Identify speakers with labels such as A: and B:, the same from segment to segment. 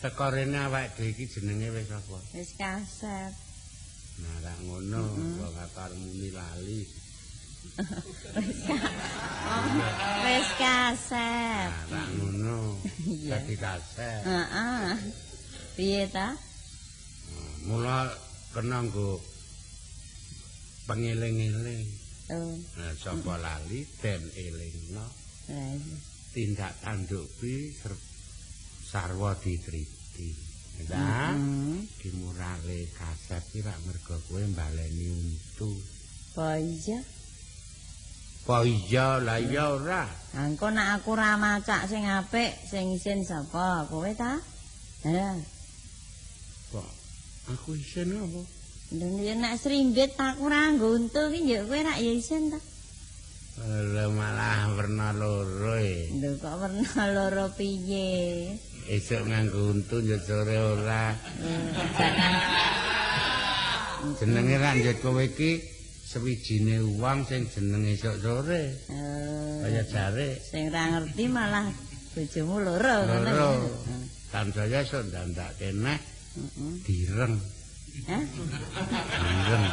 A: Teko rene awake dhewe iki jenenge wis apa?
B: Wis kasep.
A: Nah, ra ngono, wong karo muni lali.
B: Wis kasep.
A: Nah, ra ngono. Dadi kasep.
B: Heeh. Piye ta?
A: Mula kena nggo pengeling-eling.
B: Oh.
A: Nah, sapa lali den elingno.
B: Lah iya.
A: Tindak tanduk kuwi sarwa ditriti. Nah, dimurale kasep ki rak mergo kowe mbaleni untu.
B: Apa iya?
A: Apa iya lah ya ora.
B: Engko nek aku ora macak sing apik, sing isin sapa? Kowe ta? Ha.
A: Kok aku isin apa?
B: Lha nek srimbit aku ora nggo untu ki ya kowe rak ya isin ta?
A: Lha malah werna loro e.
B: Lho kok werna loro piye?
A: Esuk nganggo untu yo sore ora. Jenenge ra njot kowe iki sewijine wong sing jenenge esuk sore. Kaya jare.
B: Sing ra ngerti malah bojomu loro ngono ya.
A: Tansaya esuk ndandak keneh. Direng.
B: Hah?
A: Direng.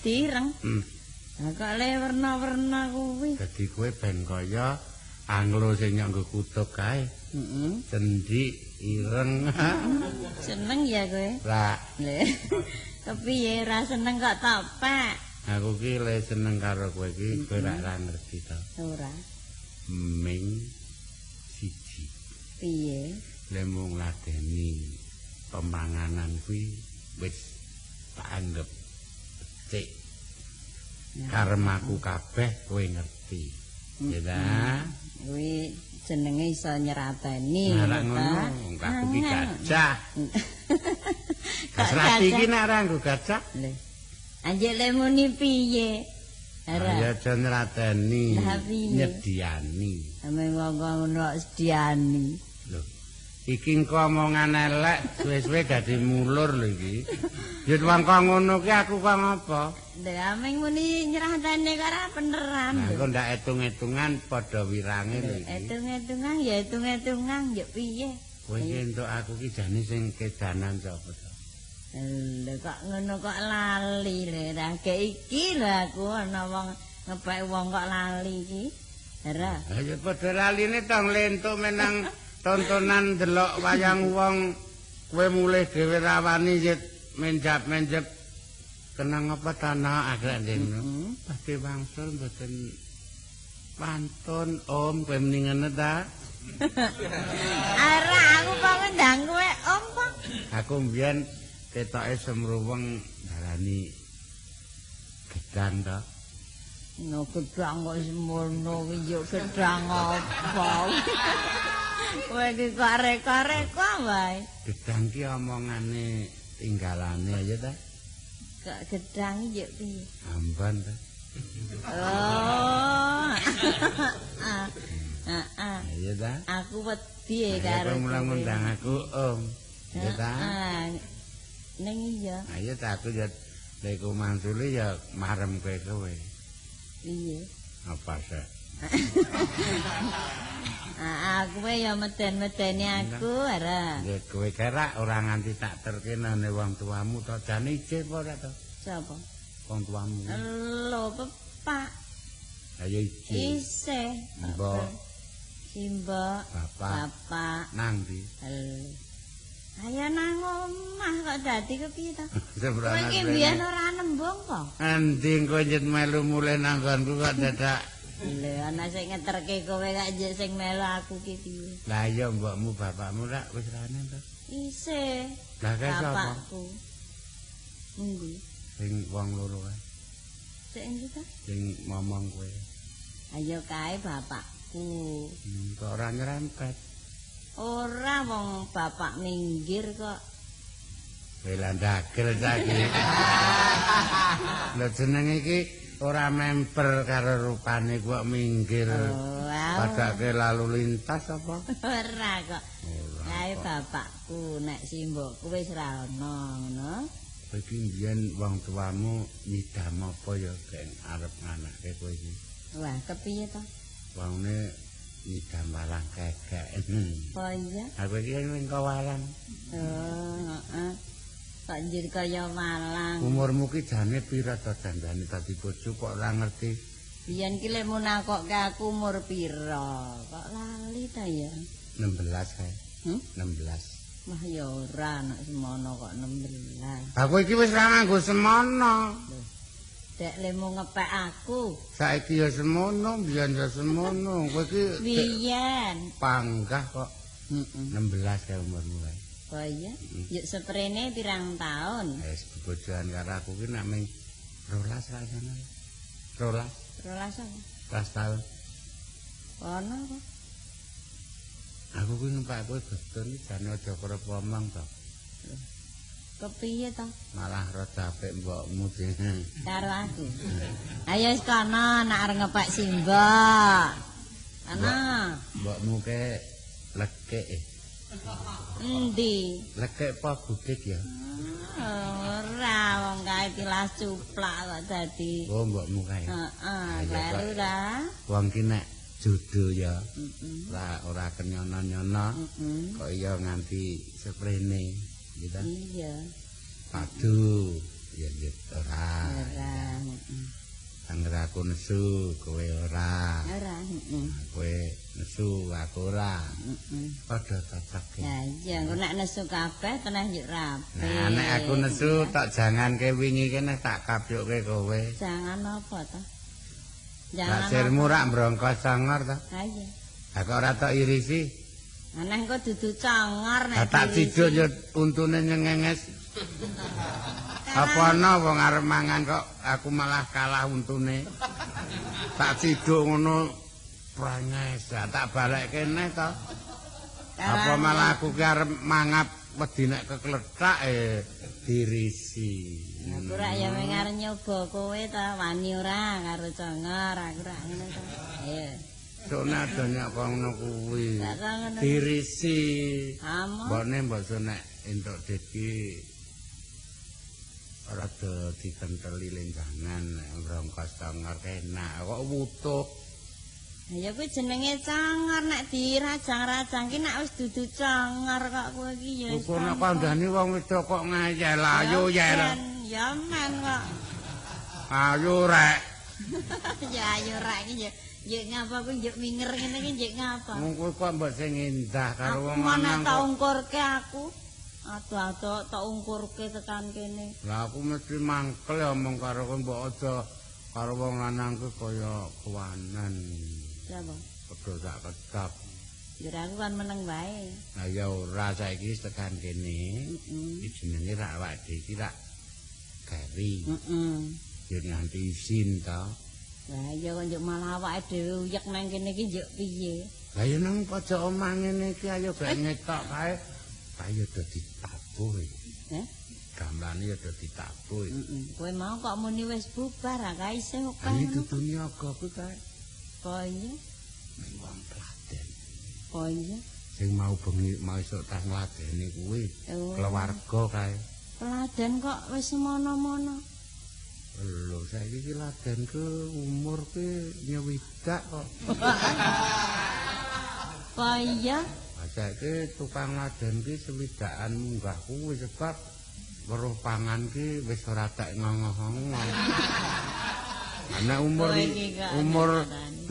B: Direng. Lah kok le werna-werna kuwi.
A: Dadi kowe ben kaya anglo sing nyanggo kutub kae. Cendik ireng.
B: Seneng ya kowe?
A: Lah.
B: Lha kepiye ra seneng kok topek?
A: Aku ki le seneng karo kowe iki kowe ra ngerti to.
B: Ora.
A: Ming siji.
B: Piye?
A: Le mung ladeni pemanganan kuwi wis tak anggap becik. Karemaku kabeh kowe ngerti. Ya ta?
B: Kuwi jenenge iso nyerateni.
A: Ora ngono, aku ki gajah. Kasrati iki nek ora nggo gajah.
B: Lho. Anjek le muni piye?
A: Ya aja nyerateni, nyediani.
B: Ame wong ngono sediani.
A: Lho. Iki engko omongan elek, suwe-suwe dadi mulur lho iki. Ya wong kok ngono ki aku kok ngapa?
B: Lah ameng muni nyerateni kok ora beneran.
A: Nah, engko ndak etung-etungan padha wirange lho iki.
B: Etung-etungan ya etung-etungan ya piye?
A: Kowe iki entuk aku ki jane sing kedanan sapa to?
B: Lho kok ngono kok lali lho. Lah gek iki lho aku ana wong ngepek wong kok lali iki. Ora.
A: Ha ya padha laline tong lentuk menang tontonan delok wayang wong kowe mulih dhewe rawani yit menjap-menjep kenang apa tanah agak dene. Pasti wangsul mboten pantun om kowe mendingan ta.
B: Ora aku kok ndang kowe om kok.
A: Aku mbiyen ketoke semruweng darani gedang to.
B: No gedang kok semono iki yo gedang apa? Kowe iki karek-karek kok wae.
A: Gedang ki omongane tinggalane aja ta.
B: Kok gedang iki yo piye?
A: Amban ta.
B: Oh.
A: Iya ta?
B: Aku wedi karo
A: mulang ngundang aku Om. Iya ta?
B: Ning iya.
A: Ayo ta aku ya lek mangsuli ya marem kowe.
B: Iya.
A: Apa sih?
B: Aku ya meden-medeni aku ora.
A: Ya kowe kerak ora nganti tak terkenane wong tuamu to jane ije apa ora to?
B: Sapa?
A: Wong tuamu.
B: Lho, Pak.
A: Ayo ije.
B: Isih.
A: Mbok.
B: Simbok. Bapak.
A: Nang ndi?
B: Ayo nang omah kok dadi kepiye to?
A: Kowe
B: iki mbiyen ora nembung kok.
A: Endi kowe njet melu mulih nang nggonku kok dadak.
B: Lho ana sing ngeterke kowe kok njet sing melu aku ki piye?
A: Lah iya mbokmu bapakmu rak wis rane to?
B: Isih.
A: Lah kae sapa?
B: Bapakku. Endi?
A: Sing wong loro kae.
B: Sing endi to?
A: Sing ngomong kowe.
B: Ayo kae bapakku.
A: Kok ora nyerempet.
B: Ora wong bapak minggir kok.
A: Belandagel saiki. Lho jeneng iki ora memper karo rupane kok minggir. Padake lalu lintas apa?
B: Ora kok. Kae bapakku nek simbokku wis ra ono ngono.
A: Kowe iki mbiyen wong tuamu nyidam apa ya geng arep nganake kowe iki?
B: Wah, kepiye to?
A: Wonge nyidam walang kekek.
B: Oh iya.
A: Aku iki ning kawalan.
B: Oh, heeh. Kok njur kaya malang.
A: Umurmu ki jane pira to dandane dadi bojo kok ora ngerti?
B: Biyen ki lek munakokke aku umur pira? Kok lali ta ya?
A: 16 kae. 16.
B: Wah ya ora anak semono kok 16.
A: Aku iki wis ra nganggo semono.
B: Dek lemu ngepek aku.
A: Saiki ya semono, biyen ya semono. Kowe iki
B: Biyen
A: panggah kok. 16 kae umurmu kae.
B: Oh iya. Yuk seprene pirang taun?
A: Wis bojoan karo aku ki nek ming 12 rasane. 12.
B: 12 apa?
A: 12 tahun.
B: Ono kok.
A: Aku ki numpak kowe betul iki jane aja kerep omong to.
B: Kepiye to?
A: Malah rada apik mbokmu dene.
B: Karo aku. Ayo wis kono nek arep ngepek simbok. Ana.
A: Mbokmu ke lekek.
B: Endi?
A: Lekek apa budik ya?
B: Ora wong kae tilas cuplak kok dadi.
A: Oh mbokmu kae.
B: Heeh, kleru ta?
A: Wong ki nek jodoh ya. Ora kenyono-nyono. Kok iya nganti seprene gitu.
B: Iya.
A: Padu ya ora.
B: Ora.
A: Angger aku nesu, kowe ora.
B: Ora,
A: Kowe nesu, aku ora. Padha cocok.
B: Ya iya, engko nek nesu kabeh tenan yo rapi.
A: Nah, nek aku nesu tak janganke wingi kene tak kapyukke kowe.
B: Jangan apa to?
A: Jangan. Sirmu rak mbrongkos congor to?
B: Ha iya.
A: Ha kok ora tok irisi?
B: Aneh kok dudu congor nek.
A: Tak ciduk yo untune nyengenges. Apa ana wong arep mangan kok aku malah kalah untune. Tak ciduk ngono pranges, tak balik kene to. Apa malah aku ki arep mangap wedi nek keklethak dirisi.
B: Aku rak ya mung arep nyoba kowe ta wani ora karo congor, aku rak ngono to. Ayo.
A: Sone adanya kok ngono kuwi. Dirisi. Mbokne mbok nek entuk deki rada dikenteli lenjangan ngrongkos congor enak kok wutuh.
B: Ya kuwi jenenge congor nek dirajang-rajang ki nek wis dudu congor kok kowe iki ya.
A: Kok nek kandhani wong wedok kok ngayel ayo yel.
B: Ya men kok.
A: Ayo rek.
B: Ya ayo rek iki ya ngapa kuwi njuk minger ngene iki njuk ngapa.
A: Mung kowe kok mbok sing endah karo wong
B: lanang. Mana tak ungkurke aku. Aduh tak ungkurke tekan kene.
A: Lah aku mesti mangkel ya omong karo kowe mbok aja karo wong lanang ku kaya kewanan.
B: Siapa?
A: Padha sak ketap.
B: Ya aku kan meneng wae.
A: Lah ya ora saiki tekan kene. Iki jenenge rak awake dhewe iki rak gari. Ya nganti isin to.
B: Lah ya kok njuk malah awake dhewe uyek nang kene iki njuk piye?
A: Lah ya nang pojok omah ngene iki ayo gak ngetok kae. Ayo dadi tabuh. Gamblane ya dadi tabuh.
B: Kowe mau kok muni wis bubar ra kae isih kok.
A: Ini dudu niaga kuwi kae.
B: Kok iya?
A: Wong Klaten.
B: Oh iya.
A: Sing mau bengi mau esuk tas ngladeni kuwi. Keluarga kae.
B: Teladan kok wis semono-mono.
A: Lho saiki iki ladenku umur ki nyewidak kok.
B: Oh iya.
A: Saiki tukang laden ki sewidakan munggah kuwi sebab weruh pangan ki wis ora tak ngongong-ngongong. Ana umur 30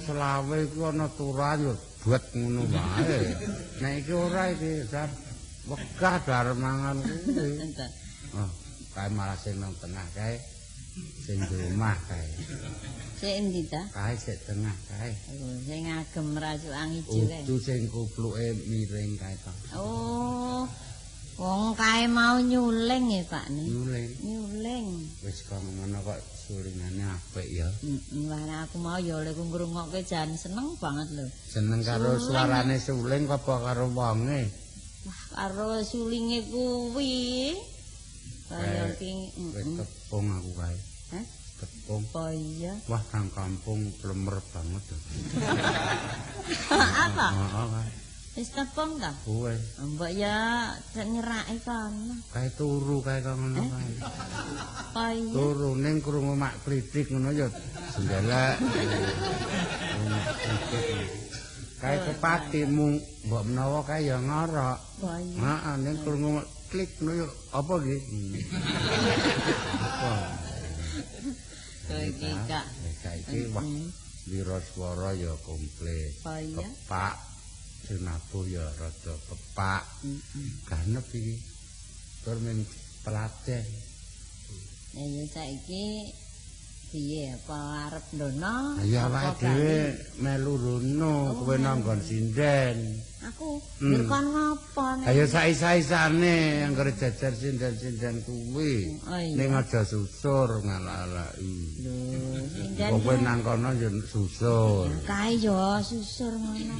A: selawe iku ana turan yo buat ngono wae. Nek iki ora iki sak wegah dar mangan kuwi. Oh, kae malah sing nang tengah kae sing di omah kae.
B: Sik endi ta?
A: Kae sik tengah kae.
B: Oh, sing ngagem rasuk ijo kae.
A: Udu sing kupluke miring kae to.
B: Oh. Wong kae mau nyuling ya, Pak nih.
A: Nyuling. Wis kok ngono kok sulingane apik ya.
B: Lah aku mau ya oleh ngrungokke jan seneng banget lho.
A: Seneng karo suarane suling apa karo wonge?
B: Wah, karo sulinge kuwi. Kaya ki
A: wis tepung aku kae.
B: Hah?
A: Tepung.
B: Oh iya.
A: Wah, nang kampung plemer banget.
B: Apa?
A: Heeh.
B: Wis tepung ta?
A: Kuwi.
B: Mbok ya nyerake kono.
A: Kae turu kae kok ngono kae.
B: Oh iya.
A: Turu ning krungu mak kritik ngono ya jendelek. Kae kepati mung mbok menawa kae ya ngorok.
B: Oh iya.
A: Heeh, ning krungu klik ngono ya apa iki? Apa?
B: Iki Kak.
A: Saiki wah lira swara ya komplit.
B: Oh iya.
A: Kepak Sinabuh ya rada kepak. Ganep iki. Tur men pelaten.
B: Ya saiki piye apa arep ndono?
A: Ya awake dhewe melu rono, kowe nanggon sinden.
B: Aku ngirkon ngopo nek.
A: Ayo sae-saesane anggere jajar sinden-sinden kuwi. Ning aja susur ngalala-alaki.
B: Lho, sinden.
A: Kowe nang kono ya susur.
B: Kae yo susur ngono.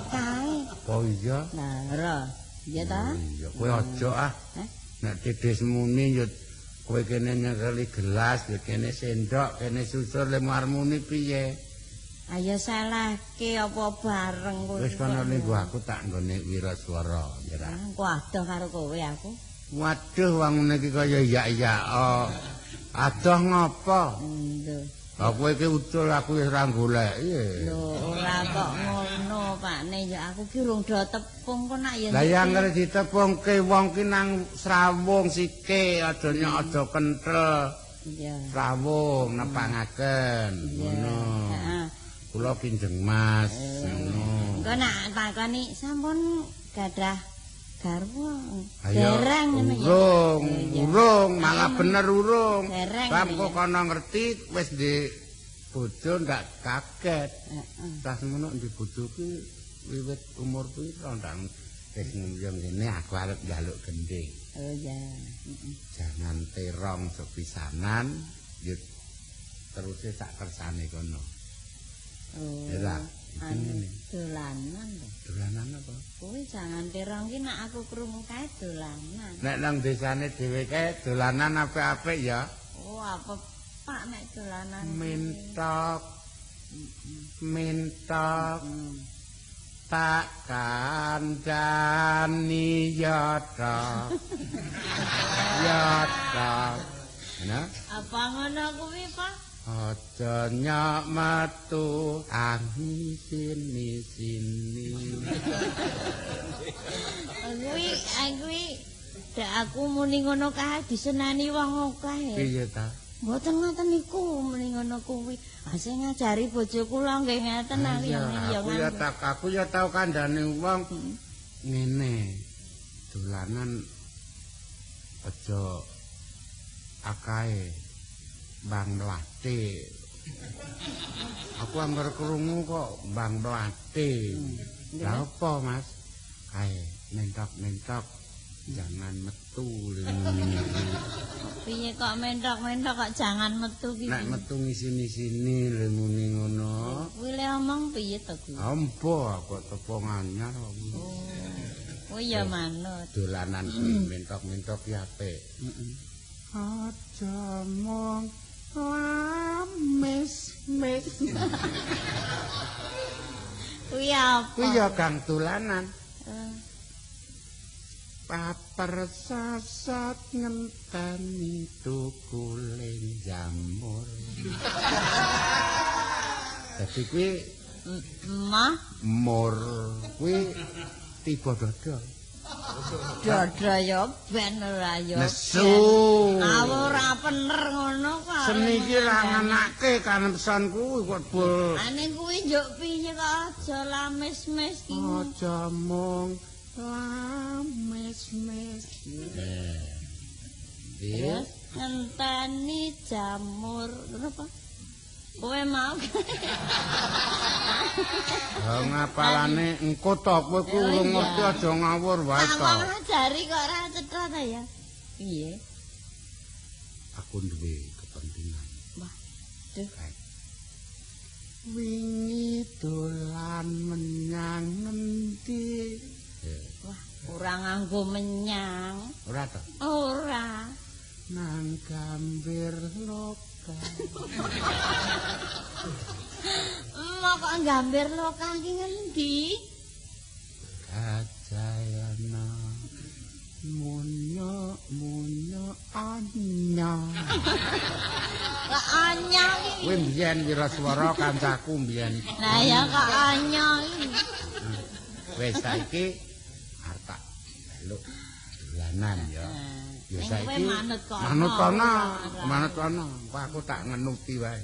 B: Kae.
A: Oh iya.
B: Lah, ora. Iya ta?
A: Iya, kowe aja ah. Nek titis muni ya kowe kene nyekeli gelas, ya kene sendok, kene susur le muni piye?
B: Ayo salahke apa bareng kowe.
A: Wis kono ning aku tak nggone Wiraswara, ya.
B: Aku adoh karo kowe aku.
A: Waduh, wong iki kaya iya-iya. Adoh ngopo?
B: Lho.
A: Lah kowe iki ucul aku wis ora goleki.
B: Lho, ora kok ngono, Pakne. Ya aku ki urung do tepung kok nak ya.
A: Lah ya anggere ditepungke wong ki nang srawung sike, aja aja kenthel.
B: Iya.
A: Srawung nepangaken. Ngono.
B: Heeh.
A: Kula kinjeng Mas. Ngono.
B: Engko nak takoni sampun gadah garwa.
A: Ayo,
B: Dereng ngono ya.
A: urung, malah bener urung.
B: Dereng.
A: Sampo kono ngerti wis di bojo ndak kaget.
B: Heeh.
A: Tas ngono di bojo ki wiwit umur piro ndang wis nyung ngene aku arep njaluk gending.
B: Oh ya.
A: Jangan terong sepisanan, yo terus sak kersane kono.
B: Oh.
A: Ya,
B: dolanan lho.
A: Dolanan apa?
B: Kuwi jangan terong ki nek aku krungu kae dolanan.
A: Nek nang desane dhewe kae dolanan apik-apik ya.
B: Oh, apa Pak nek dolanan?
A: Mintok. Mintok. Tak kandhani yata. Yata. Nah,
B: apa ngono kuwi, Pak?
A: aja nyak metu angin sini.
B: Kuwi aku muni ngono kae disenani wong akeh.
A: Piye ta?
B: Mboten ngoten niku muni ngono kuwi. Sing ngajari bojo kula nggih ngeten
A: Aku ya tau kandhane wong ngene. Dolanan aja akae Bang Mlati. Aku anggar krungu kok Bang Mlati. Lah apa, Mas? Kae mentok-mentok jangan metu.
B: Piye kok mentok-mentok kok jangan metu ki?
A: Nek metu ngisi-ngisini lho muni ngono.
B: Kuwi le omong piye to kuwi?
A: Ampo aku tepung anyar.
B: Oh ya manut.
A: Dolanan kuwi mentok-mentok ki apik. Aja mong lamis.
B: Kuwi Kuwi apa?
A: Kuwi ya gang dolanan.
B: Eh,
A: Paper sasat ngenteni tukule jamur. Dadi kuwi
B: Mah
A: mur kuwi tiba dodol.
B: dada ya ben ora ya.
A: Nesu.
B: Ora bener ngono kok.
A: Seni iki ra nganake kanemsan kuwi kok bol.
B: Ane kuwi njuk piye kok aja lamis-mis iki.
A: Aja mung lames-mes. Iya.
B: Ngenteni jamur apa? Kowe mau.
A: Ya ngapalane engko to kowe ku urung ngerti aja ngawur wae to.
B: Aku ngajari kok ora cetha ta ya. Piye?
A: Aku duwe kepentingan.
B: Wah, duh.
A: Wingi dolan menyang ngendi?
B: Wah, ora nganggo menyang.
A: Ora to?
B: Ora.
A: Nang Gambir Loka.
B: Mau kok gambir lokal ki ngendi?
A: Kajayana munyo anya.
B: Kok anya iki.
A: Kuwi mbiyen Wiraswara kancaku mbiyen.
B: Lah ya kok anya iki.
A: Wis saiki arep tak jaluk dolanan ya. Ya
B: Ning
A: saiki
B: kowe manut kono.
A: manut kono. Kok aku tak ngenuti wae.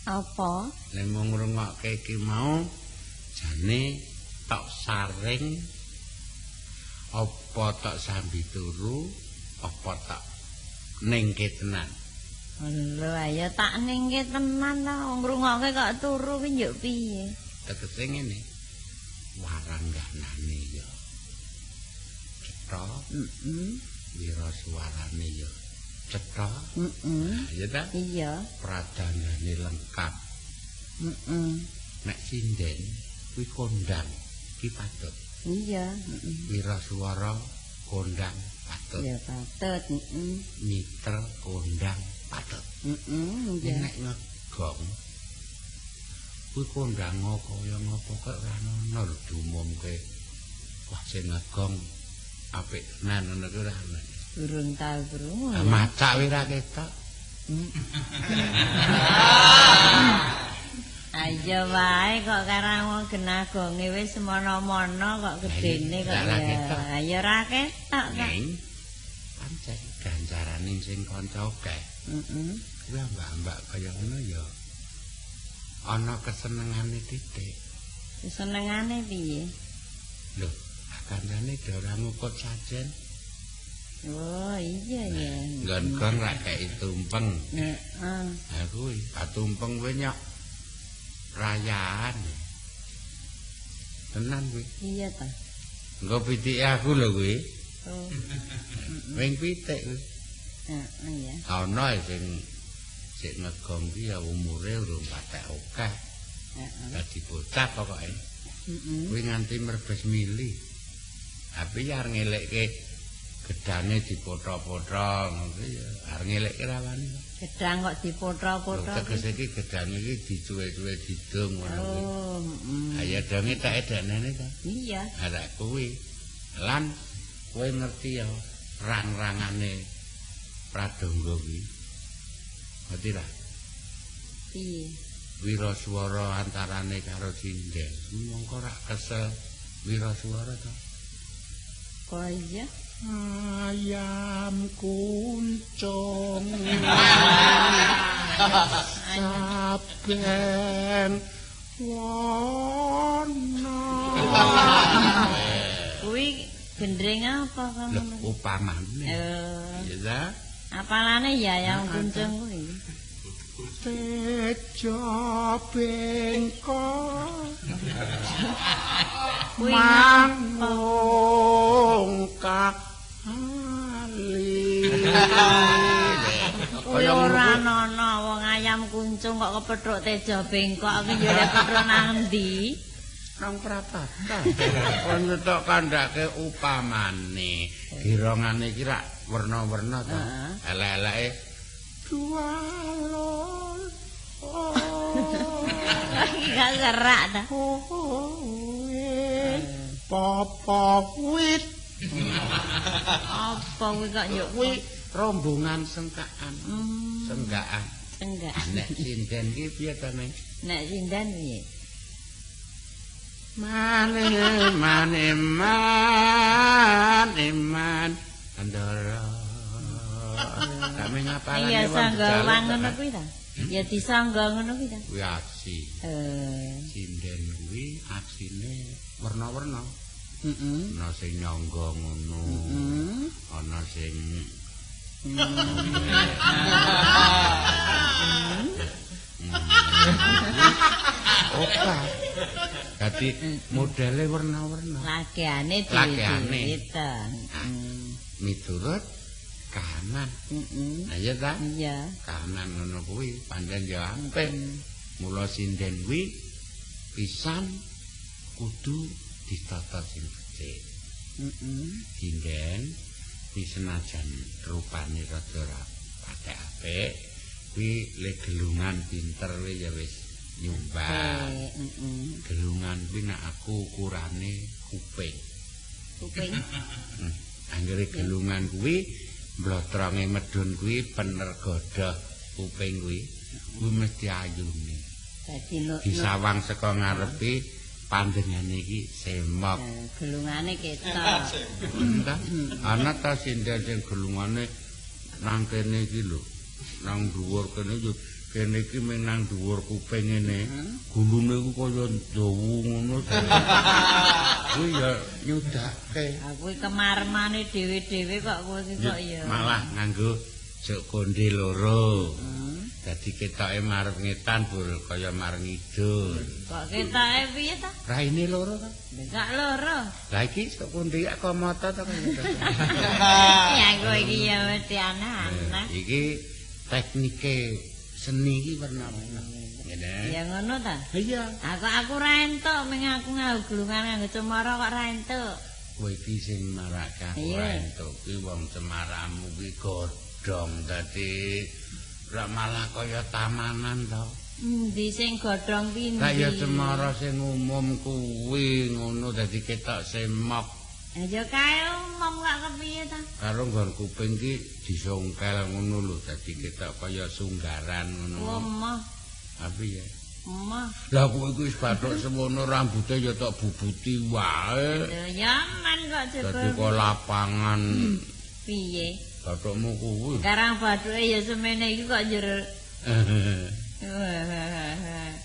B: Apa?
A: Nek mung ngrungokke iki mau jane tok saring apa tok sambi turu apa tok ningke tenan.
B: Lho ayo tak ningke tenan ta wong ngrungokke kok turu ki yo piye?
A: Tegese ngene. Warangganane ya. Cetha. Wira suarane ya. Cetha. Ya ta?
B: Iya.
A: Pradangane lengkap. Nek sinden kuwi kondang ki patut.
B: Iya.
A: Wira suara kondang patut.
B: Ya patut.
A: Miter kondang patut.
B: Iya.
A: Nek ngegong kuwi kondang kaya ngapa kok ora ono lho diumumke. Wah sing ngegong apik tenan ngono kuwi ora ono.
B: Durung tau krungu.
A: Macak wira ketok.
B: Ayo wae kok karo genagonge wis semono-mono kok gedene kok ya. Ayo ra ketok kok.
A: Pancen ganjarane sing kanca akeh. Kuwi mbak-mbak kaya ngono ya. Ana kesenengane titik.
B: Kesenengane piye?
A: Lho, kancane ora ngukut sajen.
B: Oh iya ya.
A: Nggon-nggon ra kei tumpeng.
B: Heeh.
A: Ha kuwi, tumpeng kuwi nyok rayaan. Tenan kuwi.
B: Iya ta.
A: Engko pitike aku lho kuwi.
B: Oh.
A: Wing pitik kuwi.
B: Heeh ya.
A: Ana sing ngegong ki ya umure urung patek akeh.
B: Heeh.
A: Dadi bocah pokoke. Kuwi nganti merbes mili. Tapi ya arep ngelekke gedane dipotho-potho ngono ya arep ngelekke rawani.
B: Gedang kok dipotho-potho.
A: Tegese iki gedang iki dicuwe-cuwe didung ngono kuwi.
B: Oh,
A: Ya donge tak edanane ta.
B: Iya.
A: Arek kuwi. Lan kowe ngerti ya rang-rangane pradangga kuwi. Ngerti ra?
B: Piye?
A: Wira swara antarane karo sinden. Mongko rak kesel wira swara to.
B: Kok iya?
A: Ayam kuncung saben wana.
B: Kuwi gendring apa kamu?
A: Upamane. Ya ta?
B: Apalane ya yang kuncung kuwi.
A: Tejo bengkok
B: Kuwi
A: mangung kali.
B: Kuwi ora ana wong ayam kuncung kok kepethuk tejo bengkok iki yo lek kepethuk nang ndi?
A: Nang prapatan. Kon nyetok kandhake upamane. Girongane iki rak werna-werna to. Elek-eleke jualon.
B: Gak serak ta.
A: Popo wit.
B: Apa kuwi kok yo
A: Kuwi rombongan sengkaan. Senggaan.
B: enggak.
A: Nek sinden ki piye to, Neng?
B: Nek sindan piye?
A: Mane andara. Kami ngapalane
B: Iya sanggawang ngono kuwi ta? Ya disangga ngono kuwi ta?
A: Kuwi aksi. Sinden kuwi aksine werna-werna. Ana sing nyangga ngono. Ana sing Oke. Dadi modele werna-werna.
B: Lageane
A: Lageane.
B: Miturut
A: Miturut kahanan. Iya ta?
B: Iya.
A: Kahanan ngono kuwi pancen ya apik. Mula sinden kuwi pisan kudu ditata sing becik. Sinden senajan rupane rada ora patek apik, kuwi le gelungan pinter kuwi ya wis nyumbang. Gelungan kuwi nek aku ukurane kuping.
B: Kuping.
A: Anggere gelungan kuwi mblotronge medun kuwi bener godhoh kuping kuwi mesti ayune.
B: Dadi
A: disawang saka ngarepe pandengane iki semok.
B: Gelungane ketok.
A: Ana ta sinden sing gelungane nang kene iki lho. Nang dhuwur kene yo kene iki mung nang dhuwur kuping ngene. Gulune iku kaya dawu ngono. Kuwi ya nyudake.
B: Aku kemarmane dhewe-dhewe kok kowe iki kok ya.
A: Malah nganggo jok konde loro. Dadi ketoke marep ngetan bul kaya marep ngidul.
B: Kok ketoke piye ta?
A: Raine loro ta?
B: Gak loro.
A: Lah iki sok konde ya komoto ta kaya.
B: Ya kowe iki ya mesti aneh-aneh.
A: Iki teknike seni iki warna-warna. Ngene.
B: Ya ngono ta?
A: Iya.
B: Aku ra entuk ming aku ngagulungan nganggo cemara kok ra entuk.
A: Kowe iki sing marake aku ora entuk ki wong cemaramu ki godhong dadi ora malah kaya tamanan to.
B: Endi sing godhong pindi?
A: Kaya cemara sing umum kuwi ngono dadi ketok semok.
B: Ya kae umum gak kepiye ta?
A: Karo nggon kuping ki disongkel ngono lho dadi ketok kaya sunggaran ngono.
B: Omah.
A: Tapi ya.
B: Omah.
A: Lah kowe iku wis bathuk semono rambute ya tok bubuti wae.
B: Ya man kok
A: Dadi
B: jebul.
A: kok lapangan.
B: Piye?
A: Bathukmu kuwi.
B: Sekarang bathuke ya semene iki kok jero.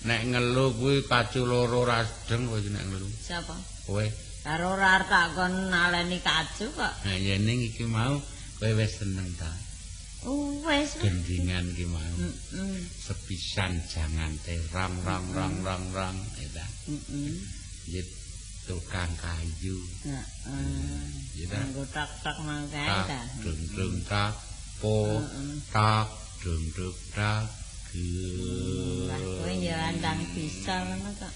A: Nek ngelu kuwi kacu loro rasdeng kowe nek ngelu.
B: Siapa?
A: Kowe.
B: Karo ora tak kon naleni kaju kok.
A: Nah yen iki mau kowe wis seneng ta.
B: Wis.
A: Gendingan ki mau. Sepisan jangan terang rang rang rang rang eta. Yit tukang kayu.
B: Heeh. Nggo tak-tak mangkae ta.
A: Dung dung tak po tak dung dung tak.
B: Lah kowe ya andang bisa ngono kok.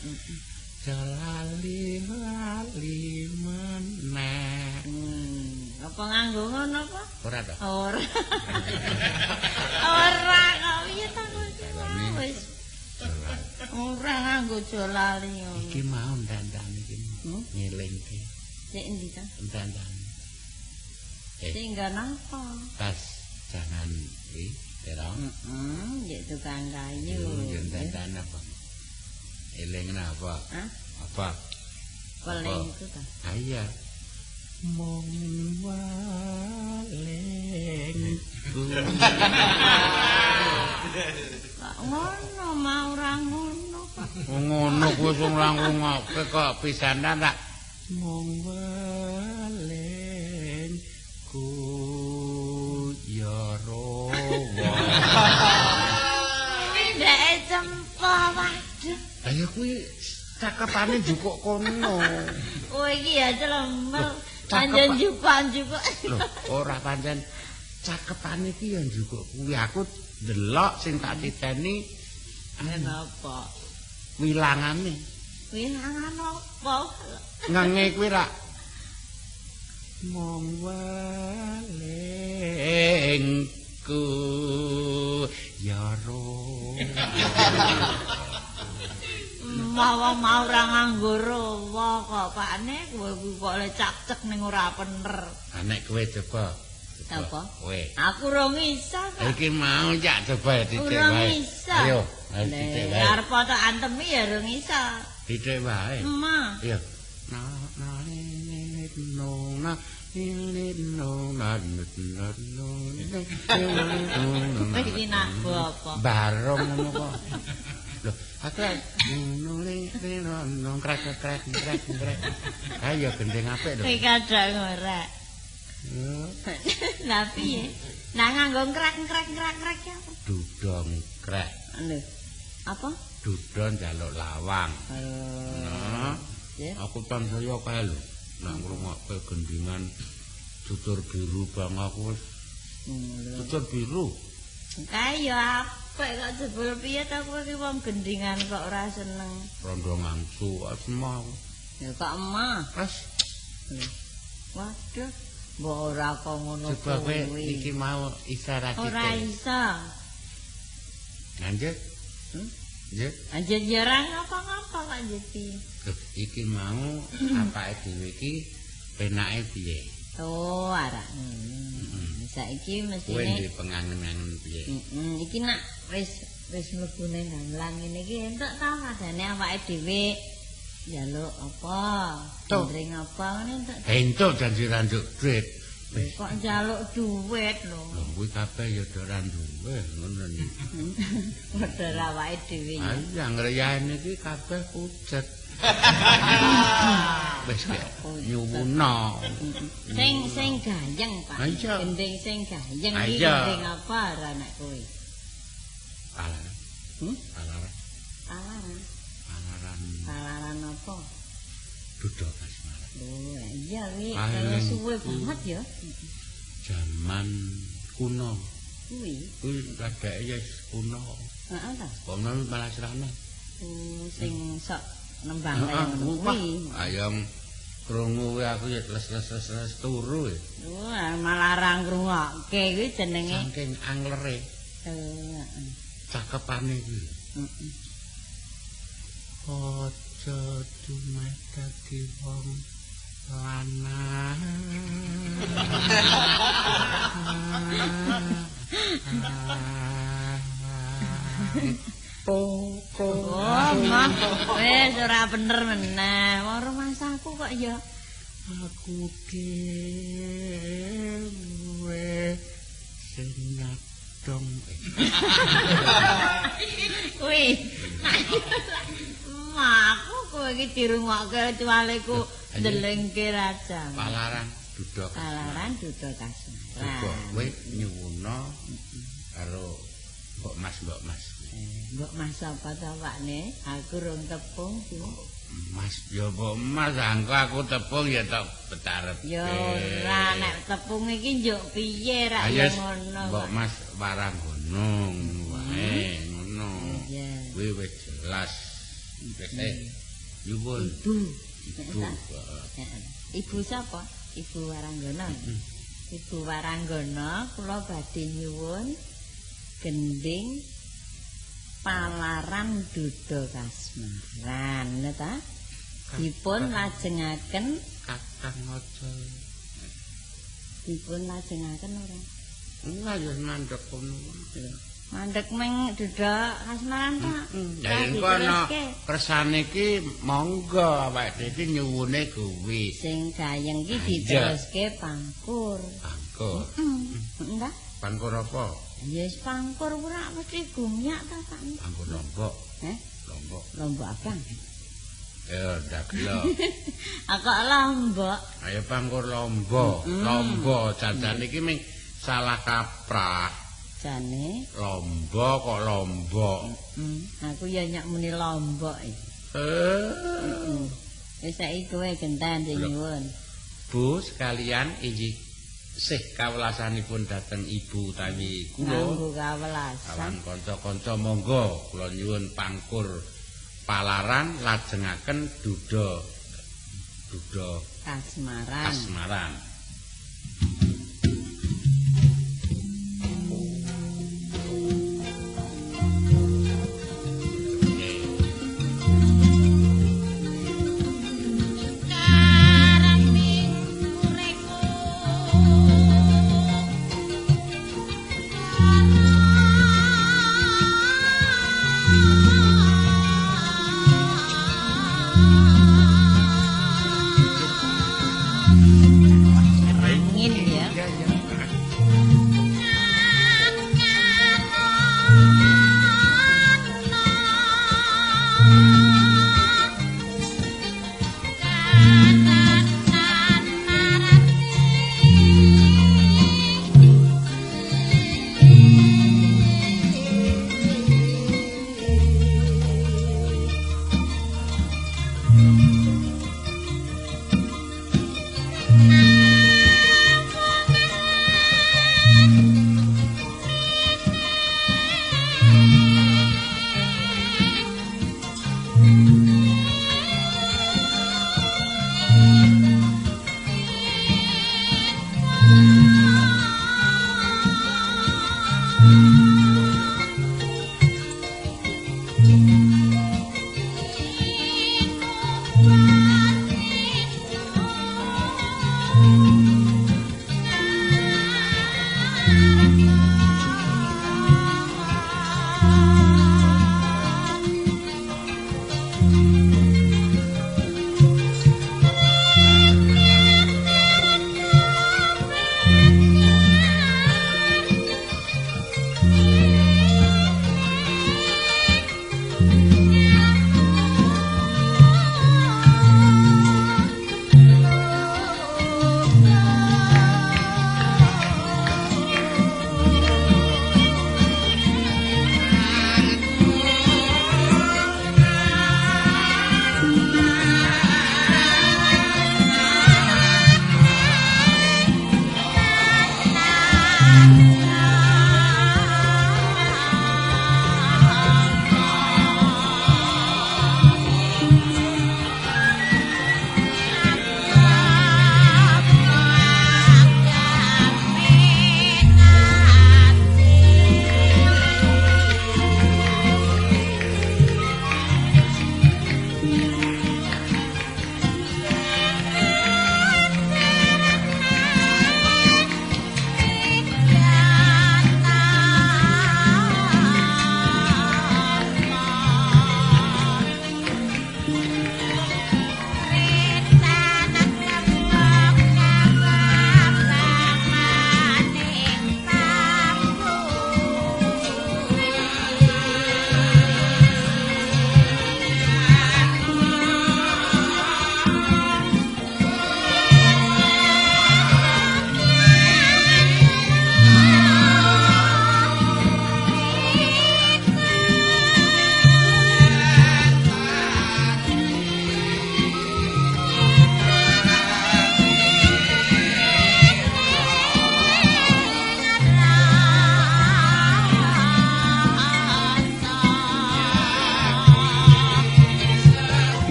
A: Jalali lali meneh.
B: Apa nganggo ngono apa?
A: Ora ta?
B: Ora. Ora kok piye ta kowe? Wis. Ora nganggo jolali ngono.
A: Iki mau dandan iki. Ngelingke.
B: Sik endi ta?
A: Dandan.
B: Sing napa?
A: Tas jangan iki terong.
B: Heeh, tukang kayu.
A: Yen dandan apa? Eling apa?
B: Hah?
A: Apa?
B: Peleng itu ta?
A: Iya. Mong walengku.
B: Ngono mau ora ngono kok.
A: Ngono kuwi sing langkungake kok pisanan tak. Mong walengku ya rowo.
B: Ndeke cempol waduh.
A: Ayo kuwi cakepane jukuk kono.
B: Oh iki ya celembel.
A: Cakep,
B: Panjen
A: Pak.
B: jupuk.
A: Lho, ora pancen cakepane iki ya njukuk kuwi aku ndelok sing tak titeni
B: Kenapa?
A: wilangane.
B: Wilangan apa?
A: Ngenge kuwi rak mong walengku ya ro.
B: Mau ora nganggo rawa kok pakne kowe kok le cak-cek ning ora bener.
A: Nek kowe coba.
B: Apa?
A: Kowe.
B: Aku ora bisa kok.
A: Iki mau cak coba titik
B: Ora
A: wae.
B: bisa.
A: Ayo, titik wae.
B: Arep tak antemi ya ora bisa.
A: Titik wae.
B: Emah.
A: Iya. Na na no na
B: Iki nak apa?
A: barong ngono kok. Lho, aku nuling nong krek krek krek krek. Ayo gendeng apik lho.
B: Iki kadang ora. Lah piye? Nah nganggo krek-krek ya.
A: Dudong krek.
B: Lho. Apa?
A: Dudon jaluk lawang. Nah, aku tansaya kae lho. Nek ngrungokke gendingan tutur biru bang aku wis tutur biru.
B: Kae ya apik kok jebul piye ta kowe iki wong gendingan kok ora seneng.
A: Rondo ngangsu asma.
B: Ya kok emah.
A: Pas
B: Waduh, mbok ora kok ngono
A: coba kowe
B: kuwi.
A: iki mau isyarat
B: Ora iso.
A: Lanjut. Nggih.
B: Anjen jarang apa-apa kok jadi.
A: Iki mau apake dhewe iki penake piye?
B: Oh, arek. Saiki
A: Kowe
B: mesine
A: ndek pengangen-angen piye?
B: iki nak wis mlebu ning dalan ngene iki entuk ta kadane awake dhewe njaluk apa? Gendring apa ngene entuk.
A: Entuk janji ranjuk duit.
B: Kok njaluk dhuwit lho.
A: Lho kuwi kabeh ya ora duwe ngono niku.
B: Padha awake dhewe.
A: Iya ngreyahen iki kabeh pucet. Wis kek nyuwuna.
B: Sing gayeng, Pak.
A: Iya.
B: Gending sing gayeng iki
A: Iya.
B: gending apa anak kowe?
A: Palaran. Palaran.
B: Palaran.
A: Palaran
B: Palaran apa?
A: Duda Kasmaran.
B: Oh, iya wi,
A: Ah,
B: kaya
A: ini
B: suwe
A: ku-
B: banget ya.
A: Zaman kuno.
B: Kuwi.
A: Kuwi kadake ya kuno.
B: Heeh ta.
A: Kono malah serana.
B: Sing sok nembang kaya
A: Heeh,
B: ngono
A: wah,
B: kuwi.
A: ayam krungu kuwi aku ya les turu ya.
B: Wah, malah ra ngrungokke kuwi jenenge.
A: Saking anglere,
B: Heeh.
A: cakepane kuwi.
B: Heeh.
A: Aja dumedati wong lanang. Poko.
B: Oh, mah. Wis ora bener meneh. Wong rumahku kok ya
A: Aku dhewe sing nyadong.
B: kuwi. Aku kowe iki dirungokke kecuali ku ndelengke raja.
A: Palaran Duda
B: Palaran Duda Kasmaran.
A: kowe nyuwuna karo Mbok Mas.
B: Mbok Mas apa ta Pakne? Aku rung tepung sih.
A: Mas ya Mbok Mas aku tepung ya tak betarep.
B: Ya ora nek tepung iki njuk piye ra
A: Ayo
B: ngono.
A: Mbok Mas warang gunung wae ngono.
B: Iya.
A: Kuwi wis jelas. Wis nyuwun.
B: Ibu.
A: Ibu.
B: Ibu sapa? Ibu Waranggana. Ibu Waranggana kula badhe nyuwun gending Palaran Duda Kasmaran, lho ta? Dipun lajengaken
A: Kakang aja.
B: dipun lajengaken ora?
A: Enggak ya mandek kono.
B: Mandek meng Duda Kasmaran ta?
A: Ya engko ana kersane iki monggo awake dhewe iki nyuwune kuwi.
B: Sing gayeng iki
A: Iya.
B: diteruske pangkur.
A: Pangkur.
B: Enggak?
A: Pangkur apa?
B: Yes, pangkur ora mesti gumyak ta, Pak?
A: Pangkur lombok.
B: Lombok
A: Lombok.
B: abang.
A: Ya ndak gelo.
B: Kok lombok?
A: Ayo pangkur lombok. Lombok jangan iki ming salah kaprah.
B: Jane,
A: Lombok kok lombok.
B: aku ya nyak muni lombok iki. Wis saiki kowe genten sing nyuwun.
A: Bu sekalian inggih sih kawelasanipun dhateng ibu utawi kula.
B: Kanggo kawelasan.
A: Awan kanca-kanca monggo kula nyuwun pangkur Palaran lajengaken Duda
B: Kasmaran.
A: Kasmaran.
B: Angin ya.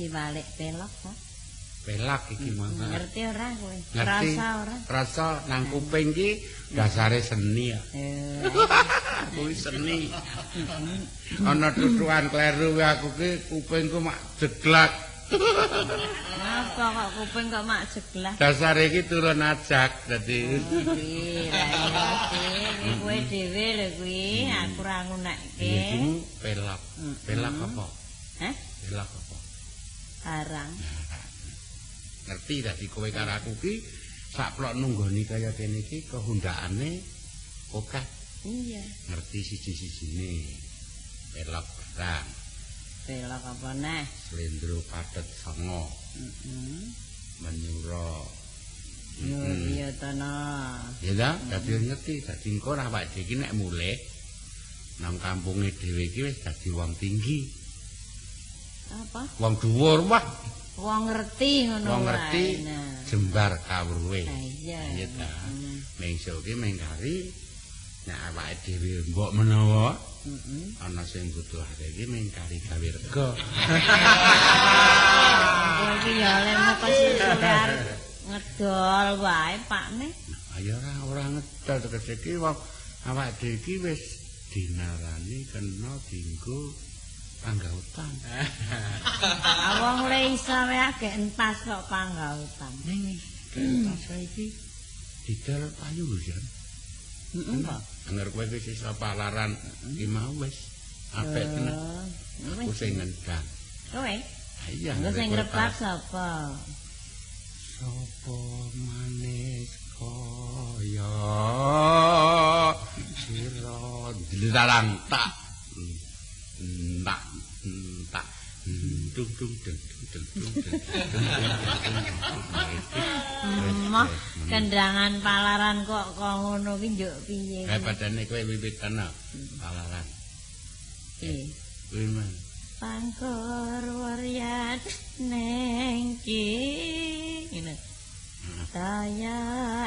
B: diwalik pelok kok.
A: Pelak iki mah.
B: Ngerti ora kowe?
A: Ngerti.
B: Rasa ora?
A: Rasa nang kuping ki dasare seni ya. Kuwi seni. Ana tutukan kleru aku ki kupingku mak jeglak.
B: Napa kok kuping kok mak jeglak?
A: Dasare iki turun ajak dadi.
B: Kowe dhewe lho kuwi, aku ora ngunekke.
A: Iki pelak. Pelak apa?
B: Hah?
A: Pelak apa?
B: Arang.
A: Ngerti dadi kowe karo aku ki saplok nunggoni kaya kene iki kehundakane akeh.
B: Iya.
A: Ngerti siji-sijine. Pelak barang.
B: Pelok apa neh?
A: Slendro padet songo. Menyuro.
B: Iya ta no.
A: Ya ta, dadi ngerti, dadi engko awake dhewe iki nek mulih nang kampunge dhewe iki wis dadi wong tinggi.
B: Apa?
A: Wong dhuwur wah.
B: Wong ngerti ngono wae.
A: Wong ngerti jembar kawruhe.
B: Iya.
A: Iya ta. Mengso ki mengkari nek awake dhewe mbok menawa ana sing butuhake iki mengkari gawe rega.
B: Kowe iki ya lemu kesusuran ngedol wae Pakne.
A: Ayo ora ngedol tegese iki wong awake dhewe iki wis dinarani kena dienggo panggautan.
B: Awang le iso wae agek entas kok panggautan.
A: Ning entas saiki didol payu lho Jan.
B: Heeh.
A: Anger kowe wis iso palaran iki mau wis apik tenan. Aku sing ngendang.
B: Kowe?
A: Iya.
B: Lha sing ngrepak sapa?
A: Sapa manis kaya sira dilarang tak tak tak dung dung dung dung dung.
B: Mah kendangan palaran kok ngono ki njuk piye?
A: Padane kowe wiwitan palaran. Kuwi mah.
B: Pangkor waryat neng ki. Ngene. Saya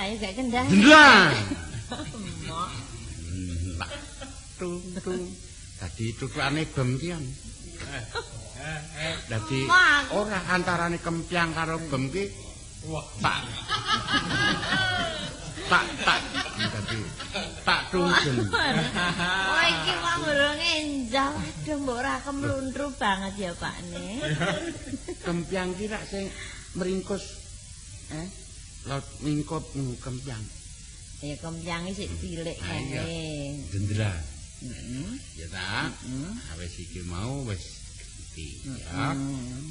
B: ayo gak kendang.
A: Dendang. Tung tung. Dadi tutukane bem ki kan. Dadi ora antarane kempyang karo bem ki tak dadi tak tunggen.
B: Oh iki wong urung enjang. Aduh mbok ora kemluntru banget ya Pakne.
A: Kempyang ki rak sing meringkus laut mingkup kempyang.
B: Ya kempyang sik cilik kae.
A: Dendra. Ya ta. Wis iki mau wis gede ya.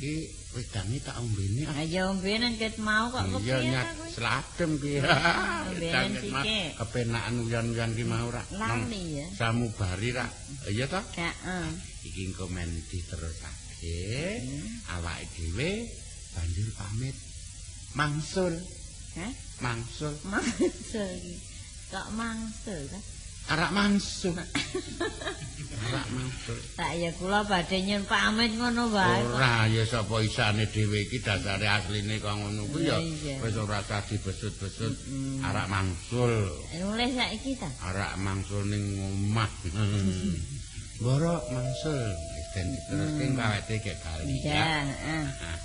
A: Iki wedane tak ombene.
B: Ayo ombenen ket mau kok kepiye
A: Iya nyat seladem ki.
B: Ombenen sithik.
A: Kepenakan uyan-uyan ki mau rak.
B: Lali ya.
A: Samubari rak. Iya ta?
B: Heeh.
A: Iki engko men diterusake. Awake dhewe banjur pamit mangsul.
B: Hah?
A: Mangsul.
B: Mangsul. Kok mangsul ta?
A: Arak mangsul. Arak mangsul.
B: Tak ya kula badhe nyun pamit ngono wae.
A: Ora ya sapa isane dhewe iki dasare asline kok ngono kuwi ya
B: Iya.
A: wis ora usah dibesut-besut. Arak mangsul.
B: Mulai saiki ta?
A: Arak mangsul ning omah. Borok mangsul. Wis den diteruske awake gek kali ya.
B: Iya, heeh.
A: Nah,